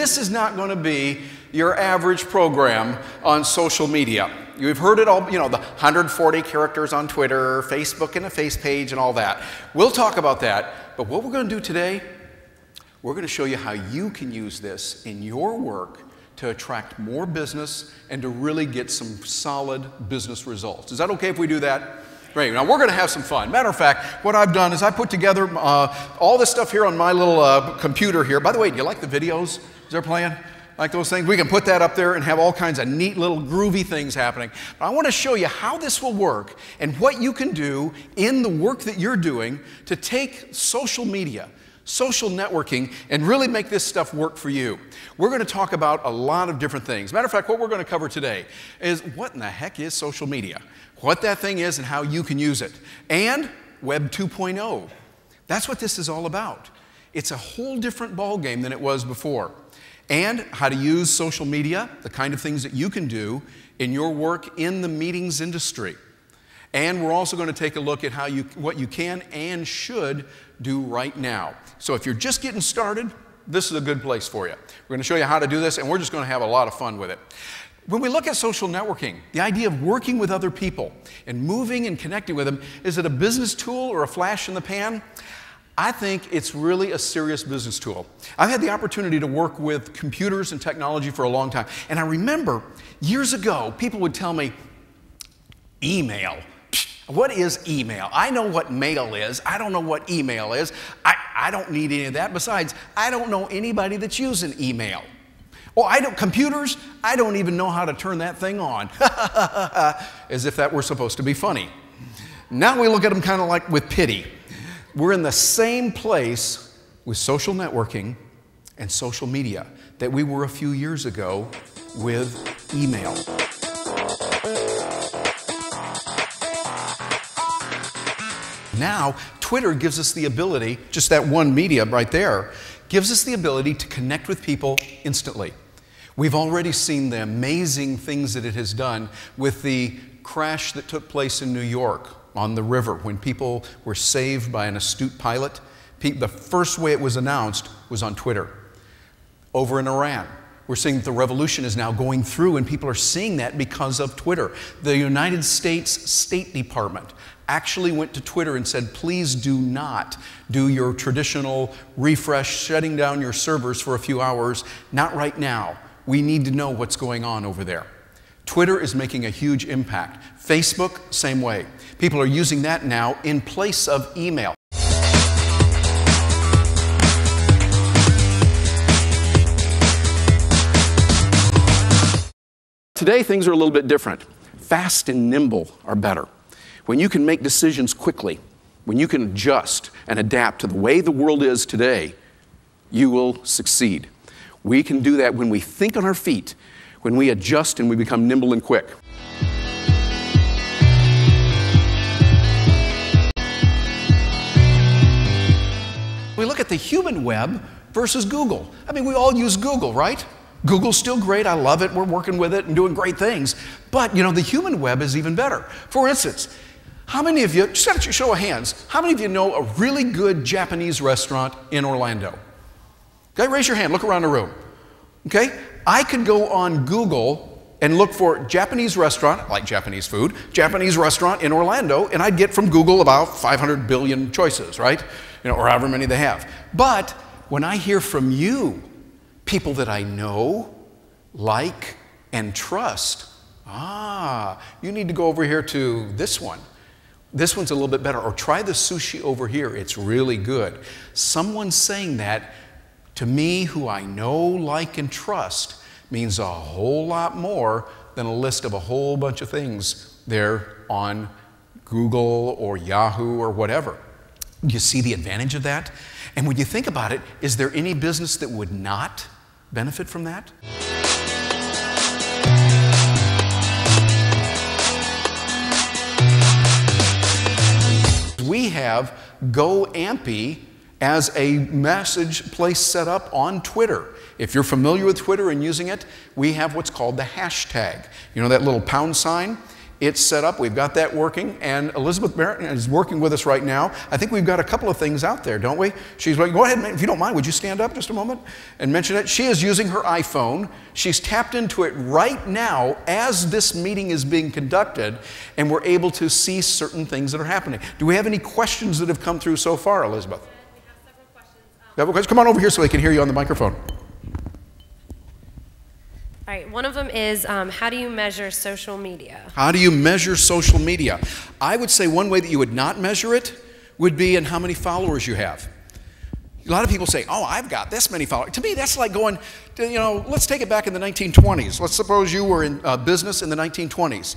this is not going to be your average program on social media. You've heard it all, you know, the 140 characters on Twitter, Facebook and a face page and all that. We'll talk about that, but what we're going to do today, we're going to show you how you can use this in your work to attract more business and to really get some solid business results. Is that okay if we do that? Great. Now we're going to have some fun. Matter of fact, what I've done is I put together all this stuff here on my little computer here. By the way, do you like the videos they're playing? Like those things? We can put that up there and have all kinds of neat little groovy things happening. But I want to show you how this will work and what you can do in the work that you're doing to take social media, social networking, and really make this stuff work for you. We're going to talk about a lot of different things. Matter of fact, what we're going to cover today is what in the heck is social media, what that thing is and how you can use it, and Web 2.0. That's what this is all about. It's a whole different ballgame than it was before. And how to use social media, the kind of things that you can do in your work in the meetings industry. And we're also going to take a look at what you can and should do right now. So if you're just getting started, this is a good place for you. We're going to show you how to do this, and we're just going to have a lot of fun with it. When we look at social networking, the idea of working with other people and moving and connecting with them, is it a business tool or a flash in the pan? I think it's really a serious business tool. I've had the opportunity to work with computers and technology for a long time. And I remember years ago, people would tell me, email. What is email? I know what mail is. I don't know what email is. I don't need any of that. Besides, I don't know anybody that's using email. Oh, computers, I don't even know how to turn that thing on. As if that were supposed to be funny. Now we look at them kind of like with pity. We're in the same place with social networking and social media that we were a few years ago with email. Now, Twitter gives us the ability, just that one media right there, gives us the ability to connect with people instantly. We've already seen the amazing things that it has done with the crash that took place in New York on the river when people were saved by an astute pilot. The first way it was announced was on Twitter. Over in Iran, we're seeing that the revolution is now going through, and people are seeing that because of Twitter. The United States State Department actually went to Twitter and said, please do not do your traditional refresh, shutting down your servers for a few hours. Not right now. We need to know what's going on over there. Twitter is making a huge impact. Facebook, same way. People are using that now in place of email. Today, things are a little bit different. Fast and nimble are better. When you can make decisions quickly, when you can adjust and adapt to the way the world is today, you will succeed. We can do that when we think on our feet, when we adjust and we become nimble and quick. We look at the human web versus Google. I mean, we all use Google, right? Google's still great. I love it. We're working with it and doing great things. But, you know, the human web is even better. For instance, how many of you, just a show of hands, how many of you know a really good Japanese restaurant in Orlando? Okay, raise your hand. Look around the room. Okay? I could go on Google and look for Japanese restaurant, I like Japanese food, Japanese restaurant in Orlando, and I'd get from Google about 500 billion choices, right? You know, or however many they have. But when I hear from you, people that I know, like, and trust, you need to go over here to this one. This one's a little bit better. Or try the sushi over here. It's really good. Someone saying that to me, who I know, like, and trust, means a whole lot more than a list of a whole bunch of things there on Google or Yahoo or whatever. You see the advantage of that? And when you think about it, is there any business that would not benefit from that? We have GoAmpy as a message place set up on Twitter. If you're familiar with Twitter and using it, we have what's called the hashtag. You know that little pound sign? It's set up. We've got that working. And Elizabeth Barrett is working with us right now. I think we've got a couple of things out there, don't we? She's like, go ahead, if you don't mind, would you stand up just a moment and mention it? She is using her iPhone. She's tapped into it right now as this meeting is being conducted, and we're able to see certain things that are happening. Do we have any questions that have come through so far, Elizabeth? We have several questions. Come on over here so they can hear you on the microphone. All right, one of them is, how do you measure social media? How do you measure social media? I would say one way that you would not measure it would be in how many followers you have. A lot of people say, oh, I've got this many followers. To me, that's like going, let's take it back in the 1920s. Let's suppose you were in business in the 1920s,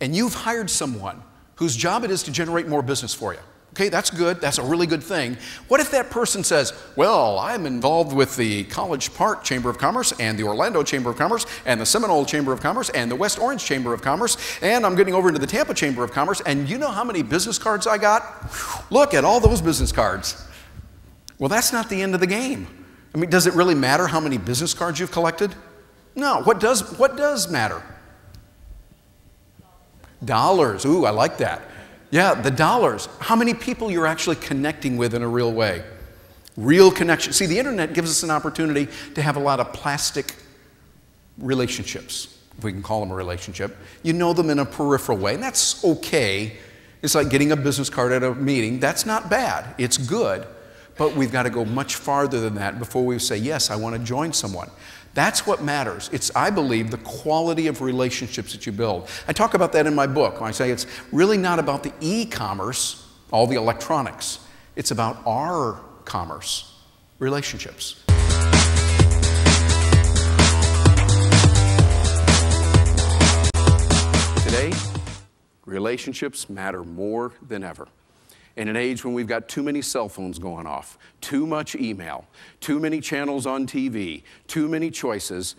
and you've hired someone whose job it is to generate more business for you. Okay, that's good. That's a really good thing. What if that person says, well, I'm involved with the College Park Chamber of Commerce and the Orlando Chamber of Commerce and the Seminole Chamber of Commerce and the West Orange Chamber of Commerce, and I'm getting over into the Tampa Chamber of Commerce, and you know how many business cards I got? Look at all those business cards. Well, that's not the end of the game. I mean, does it really matter how many business cards you've collected? No. What does matter? Dollars. Ooh, I like that. Yeah, the dollars. How many people you're actually connecting with in a real way. Real connection. See, the internet gives us an opportunity to have a lot of plastic relationships, if we can call them a relationship. You know them in a peripheral way, and that's okay. It's like getting a business card at a meeting. That's not bad. It's good. But we've got to go much farther than that before we say, yes, I want to join someone. That's what matters. It's, I believe, the quality of relationships that you build. I talk about that in my book. I say it's really not about the e-commerce, all the electronics. It's about our commerce, relationships. Today, relationships matter more than ever. In an age when we've got too many cell phones going off, too much email, too many channels on TV, too many choices,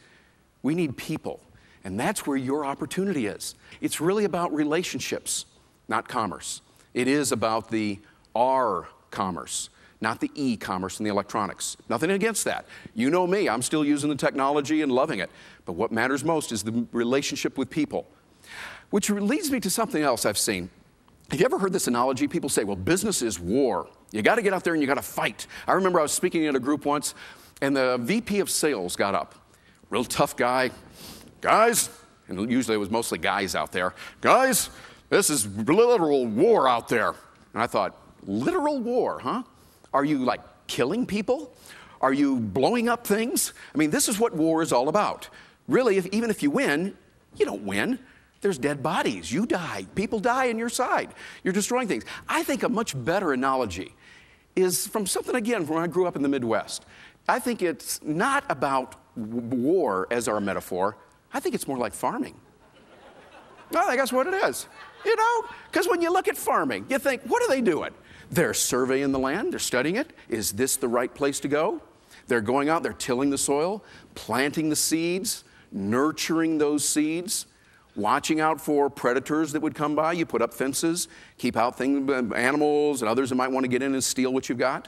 we need people. And that's where your opportunity is. It's really about relationships, not commerce. It is about the R commerce, not the e-commerce and the electronics. Nothing against that. You know me, I'm still using the technology and loving it. But what matters most is the relationship with people. Which leads me to something else I've seen. Have you ever heard this analogy? People say, well, business is war. You got to get out there and you got to fight. I remember I was speaking at a group once, and the VP of sales got up. Real tough guy. Guys, and usually it was mostly guys out there. Guys, this is literal war out there. And I thought, literal war, huh? Are you like killing people? Are you blowing up things? I mean, this is what war is all about. Really, even if you win, you don't win. There's dead bodies. You die. People die on your side. You're destroying things. I think a much better analogy is from something, again, from when I grew up in the Midwest. I think it's not about war as our metaphor. I think it's more like farming. No, I think that's what it is. You know, because when you look at farming, you think, what are they doing? They're surveying the land. They're studying it. Is this the right place to go? They're going out. They're tilling the soil, planting the seeds, nurturing those seeds, watching out for predators that would come by. You put up fences, keep out things, animals and others that might want to get in and steal what you've got.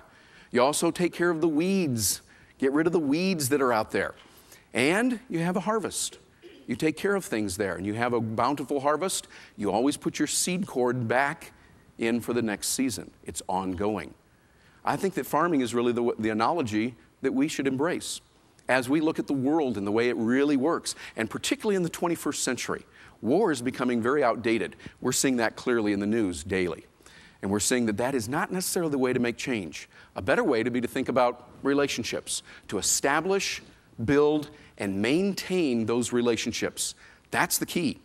You also take care of the weeds. Get rid of the weeds that are out there. And you have a harvest. You take care of things there, and you have a bountiful harvest. You always put your seed cord back in for the next season. It's ongoing. I think that farming is really the analogy that we should embrace as we look at the world and the way it really works, and particularly in the 21st century. War is becoming very outdated. We're seeing that clearly in the news daily. And we're seeing that that is not necessarily the way to make change. A better way to be to think about relationships, to establish, build, and maintain those relationships. That's the key.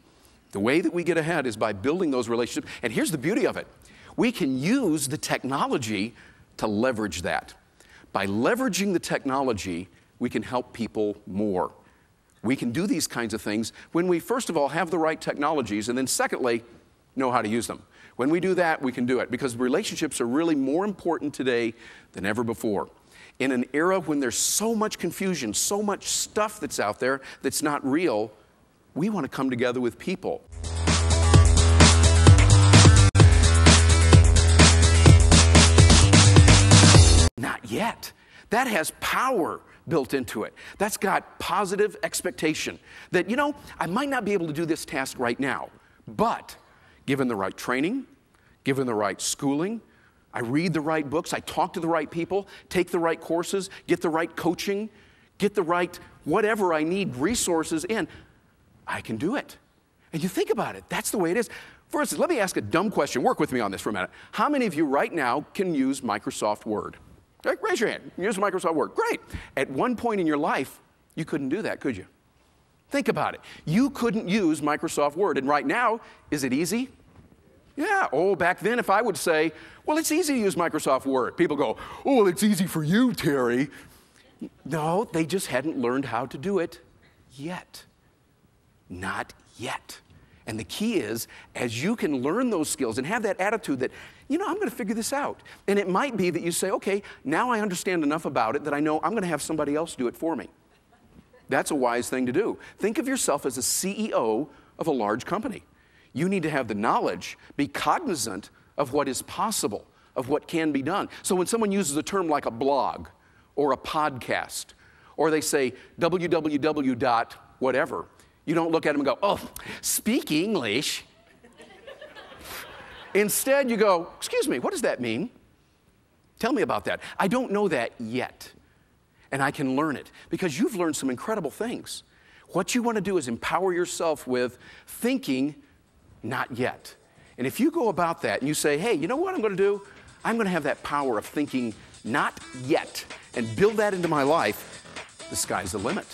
The way that we get ahead is by building those relationships. And here's the beauty of it. We can use the technology to leverage that. By leveraging the technology, we can help people more. We can do these kinds of things when we, first of all, have the right technologies, and then secondly, know how to use them. When we do that, we can do it, because relationships are really more important today than ever before. In an era when there's so much confusion, so much stuff that's out there that's not real, we want to come together with people. Not yet. That has power built into it. That's got positive expectation that, you know, I might not be able to do this task right now, But given the right training, given the right schooling, I read the right books, I talk to the right people, take the right courses, get the right coaching, get the right whatever I need, resources in, I can do it. And you think about it, that's the way it is. For instance, let me ask a dumb question. Work with me on this for a minute. How many of you right now can use Microsoft Word? Okay, raise your hand. Use Microsoft Word. Great. At one point in your life, you couldn't do that, could you? Think about it. You couldn't use Microsoft Word. And right now, is it easy? Yeah. Oh, back then, if I would say, well, it's easy to use Microsoft Word, people go, oh, well, it's easy for you, Terry. No, they just hadn't learned how to do it yet. Not yet. And the key is, as you can learn those skills and have that attitude that, you know, I'm going to figure this out. And it might be that you say, okay, now I understand enough about it that I know I'm going to have somebody else do it for me. That's a wise thing to do. Think of yourself as a CEO of a large company. You need to have the knowledge, be cognizant of what is possible, of what can be done. So when someone uses a term like a blog or a podcast, or they say www. whatever, you don't look at them and go, oh, speak English. Instead, you go, excuse me, what does that mean? Tell me about that. I don't know that yet, and I can learn it because you've learned some incredible things. What you want to do is empower yourself with thinking, not yet. And if you go about that and you say, hey, you know what I'm going to do? I'm going to have that power of thinking, not yet, and build that into my life, the sky's the limit.